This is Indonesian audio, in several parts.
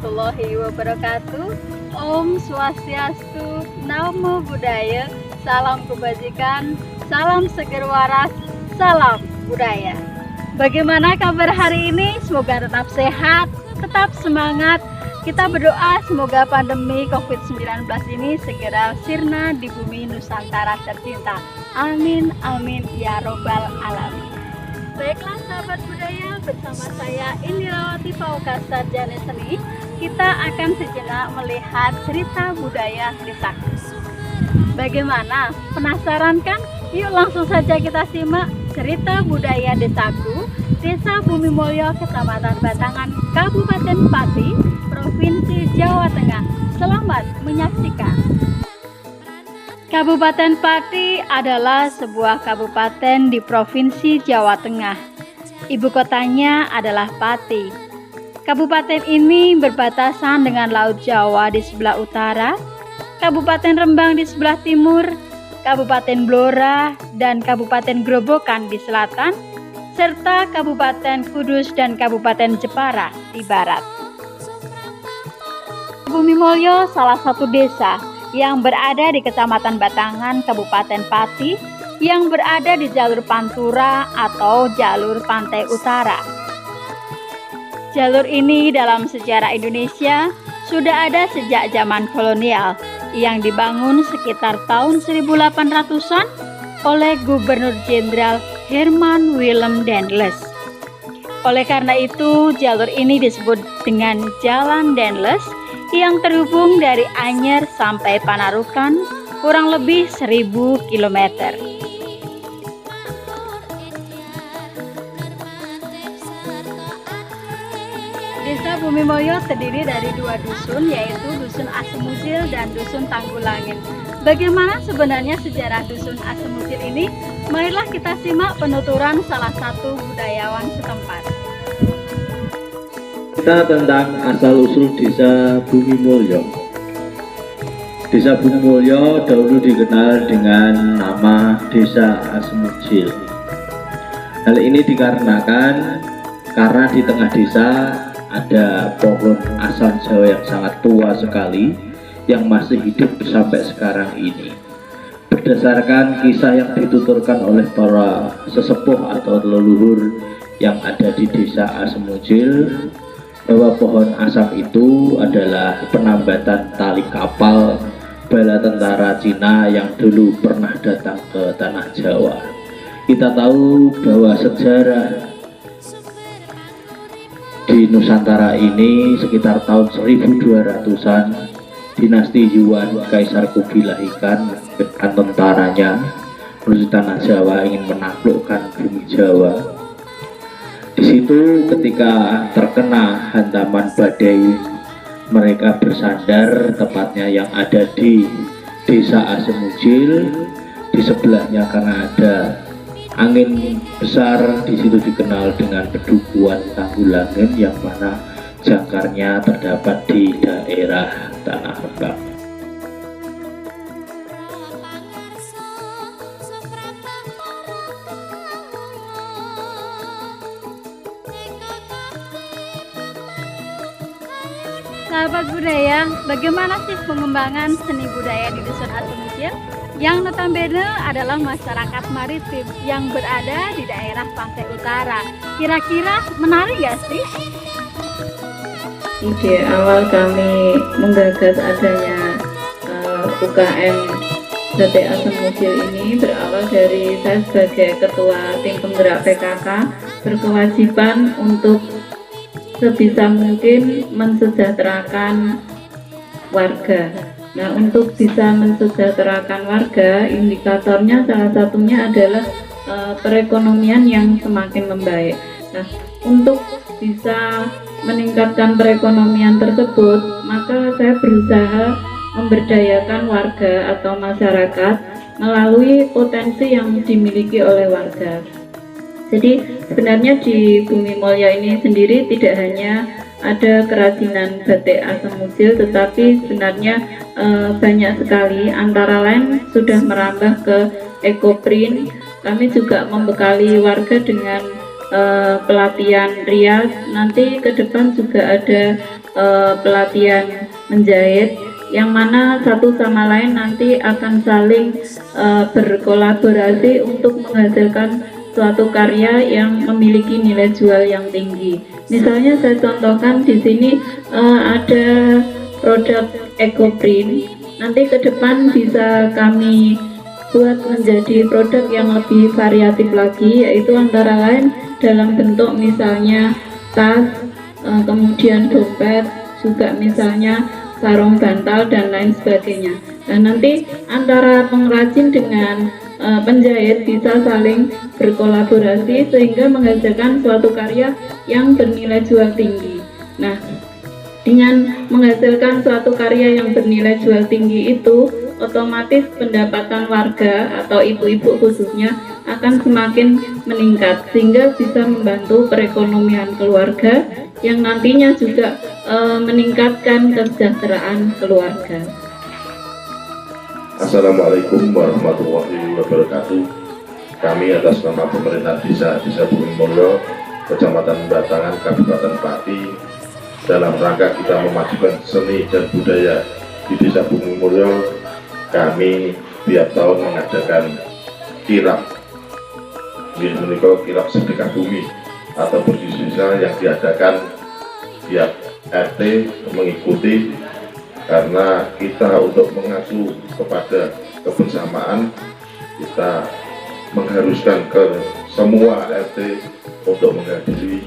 warahmatullahi wabarakatuh. Om Swastiastu, Namo Buddhaya, salam kebajikan, salam seger waras, salam budaya. Bagaimana kabar hari ini? Semoga tetap sehat, tetap semangat. Kita berdoa semoga pandemi COVID-19 ini segera sirna di bumi Nusantara tercinta. Amin, amin, ya robbal alamin. Baiklah sahabat budaya, bersama saya Indirawati Pauka Sarjana Seni, kita akan sejenak melihat cerita budaya desaku. Bagaimana? Penasaran kan? Yuk langsung saja kita simak cerita budaya desaku, Desa Bumi Mulyo, Kecamatan Batangan, Kabupaten Pati, Provinsi Jawa Tengah. Selamat menyaksikan. Kabupaten Pati adalah sebuah kabupaten di Provinsi Jawa Tengah. Ibu kotanya adalah Pati. Kabupaten ini berbatasan dengan Laut Jawa di sebelah utara, Kabupaten Rembang di sebelah timur, Kabupaten Blora dan Kabupaten Grobogan di selatan, serta Kabupaten Kudus dan Kabupaten Jepara di barat. Bumi Mulyo salah satu desa yang berada di Kecamatan Batangan, Kabupaten Pati, yang berada di jalur Pantura atau jalur pantai utara. Jalur ini dalam sejarah Indonesia sudah ada sejak zaman kolonial, yang dibangun sekitar tahun 1800-an oleh Gubernur Jenderal Herman Willem Daendels. Oleh karena itu, jalur ini disebut dengan Jalan Daendels, yang terhubung dari Anyer sampai Panarukan kurang lebih 1000 km. Desa Bumi Mulyo terdiri dari 2 dusun, yaitu Dusun Asemujil dan Dusun Tanggulangin. Bagaimana sebenarnya sejarah Dusun Asemujil ini? Marilah kita simak penuturan salah satu budayawan setempat. Kita tentang asal-usul Desa Bumi Mulyo. Desa Bumi Mulyo dahulu dikenal dengan nama Desa Asemujil. Hal ini dikarenakan karena di tengah desa ada pohon asam Jawa yang sangat tua sekali yang masih hidup sampai sekarang ini. Berdasarkan kisah yang dituturkan oleh para sesepuh atau leluhur yang ada di Desa Asemujil, bahwa pohon asam itu adalah penambatan tali kapal bala tentara Cina yang dulu pernah datang ke tanah Jawa. Kita tahu bahwa sejarah di Nusantara ini sekitar tahun 1200-an, dinasti Yuan Kaisar Kubilai Khan dengan tentaranya menuju tanah Jawa ingin menaklukkan bumi Jawa. Di situ ketika terkena hantaman badai, mereka bersandar tepatnya yang ada di Desa Asemujil. Di sebelahnya karena ada angin besar, di situ dikenal dengan Pedukuhan Tanggulangin, yang mana jangkarnya terdapat di daerah Tanah Rembang. Sahabat budaya, bagaimana sih pengembangan seni budaya di Dusun Asemujil? Yang notabene adalah masyarakat maritim yang berada di daerah pantai utara. Kira-kira menarik gak sih? Ide awal kami menggagas adanya UKM Batik Asemujil ini berawal dari saya sebagai ketua tim penggerak PKK berkewajiban untuk sebisa mungkin mensejahterakan warga. Nah, untuk bisa mensejahterakan warga, indikatornya salah satunya adalah perekonomian yang semakin membaik. Nah, untuk bisa meningkatkan perekonomian tersebut, maka saya berusaha memberdayakan warga atau masyarakat melalui potensi yang dimiliki oleh warga. Jadi sebenarnya di Bumi Mulyo ini sendiri tidak hanya ada kerajinan batik Asemujil, tetapi sebenarnya banyak sekali, antara lain sudah merambah ke ekoprint. Kami juga membekali warga dengan pelatihan rias, nanti ke depan juga ada pelatihan menjahit, yang mana satu sama lain nanti akan saling berkolaborasi untuk menghasilkan suatu karya yang memiliki nilai jual yang tinggi. Misalnya saya contohkan di sini ada produk EcoPrint. Nanti ke depan bisa kami buat menjadi produk yang lebih variatif lagi, yaitu antara lain dalam bentuk misalnya tas, kemudian dompet, juga misalnya sarung bantal dan lain sebagainya. Dan nanti antara pengrajin dengan penjahit bisa saling berkolaborasi sehingga menghasilkan suatu karya yang bernilai jual tinggi. Nah, dengan menghasilkan suatu karya yang bernilai jual tinggi itu, otomatis pendapatan warga atau ibu-ibu khususnya akan semakin meningkat sehingga bisa membantu perekonomian keluarga yang nantinya juga meningkatkan kesejahteraan keluarga. Assalamualaikum warahmatullahi wabarakatuh. Kami atas nama pemerintah Desa Bumi Mulyo, Kecamatan Batangan, Kabupaten Pati, dalam rangka kita memajukan seni dan budaya di Desa Bumi Mulyo, kami tiap tahun mengadakan kirap, kirap sedekah bumi atau berdesa yang diadakan tiap RT mengikuti, karena kita untuk mengacu kepada kebersamaan, kita mengharuskan ke semua RT untuk menghadiri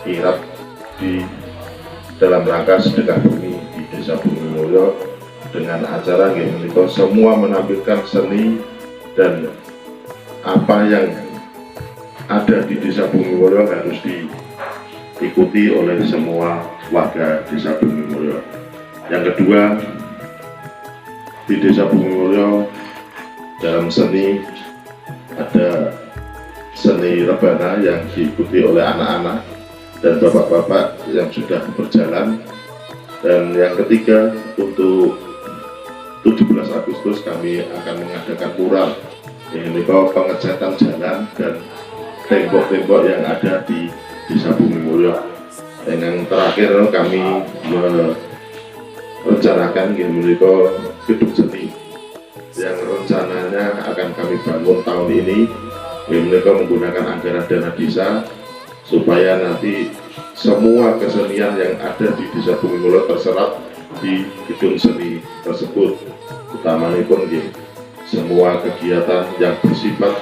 kirap di dalam rangka sedekah bumi di Desa Bumi Mulyo dengan acara yang semua menampilkan seni dan apa yang ada di Desa Bumi Mulyo harus diikuti oleh semua warga Desa Bumi Mulyo. Yang kedua, di Desa Bumi Mulyo dalam seni ada seni rebana yang diikuti oleh anak-anak dan bapak-bapak yang sudah berjalan. Dan yang ketiga, untuk 17 Agustus kami akan mengadakan mural ini pengecatan jalan dan tembok-tembok yang ada di Desa Bumi Mulyo. Dan yang terakhir kami rencanakan gedung seni yang rencananya akan kami bangun tahun ini. Mereka menggunakan anggaran dana desa supaya nanti semua kesenian yang ada di Desa Bumi Mulyo terserap di gedung seni tersebut. Utamanya pun semua kegiatan yang bersifat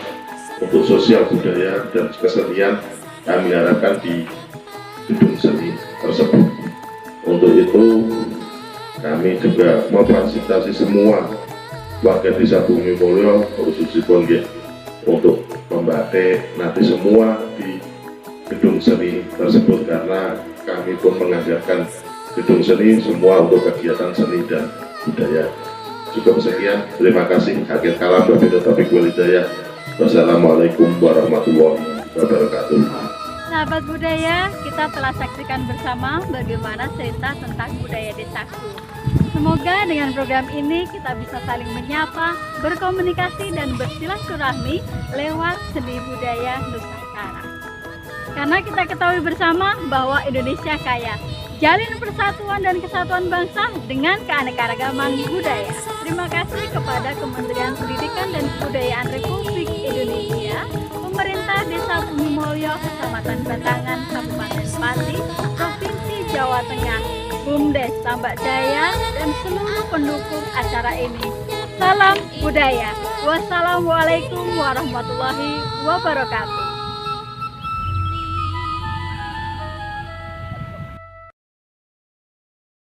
untuk sosial budaya dan kesenian kami harapkan di gedung seni tersebut. Untuk itu kami juga memfasilitasi semua warga Desa Bumi Mulyo khususnya untuk membatik nanti semua di gedung seni tersebut, karena kami pun mengajarkan gedung seni semua untuk kegiatan seni dan budaya. Cukup sekian, terima kasih. Akhir kalam, wabillahi taufiq wal hidayah. Wassalamualaikum warahmatullahi wabarakatuh. Sahabat budaya, kita telah saksikan bersama bagaimana cerita tentang budaya desaku. Semoga dengan program ini kita bisa saling menyapa, berkomunikasi dan bersilaturahmi lewat seni budaya Nusantara. Karena kita ketahui bersama bahwa Indonesia kaya, jalin persatuan dan kesatuan bangsa dengan keanekaragaman budaya. Terima kasih kepada Kementerian Pendidikan dan Kebudayaan Republik Indonesia, Pemerintah Desa Bumi Mulyo, Kecamatan Batangan, Kabupaten Pati, Provinsi Jawa Tengah, BUMDes Tambak Jaya, dan seluruh pendukung acara ini. Salam budaya. Wassalamualaikum warahmatullahi wabarakatuh.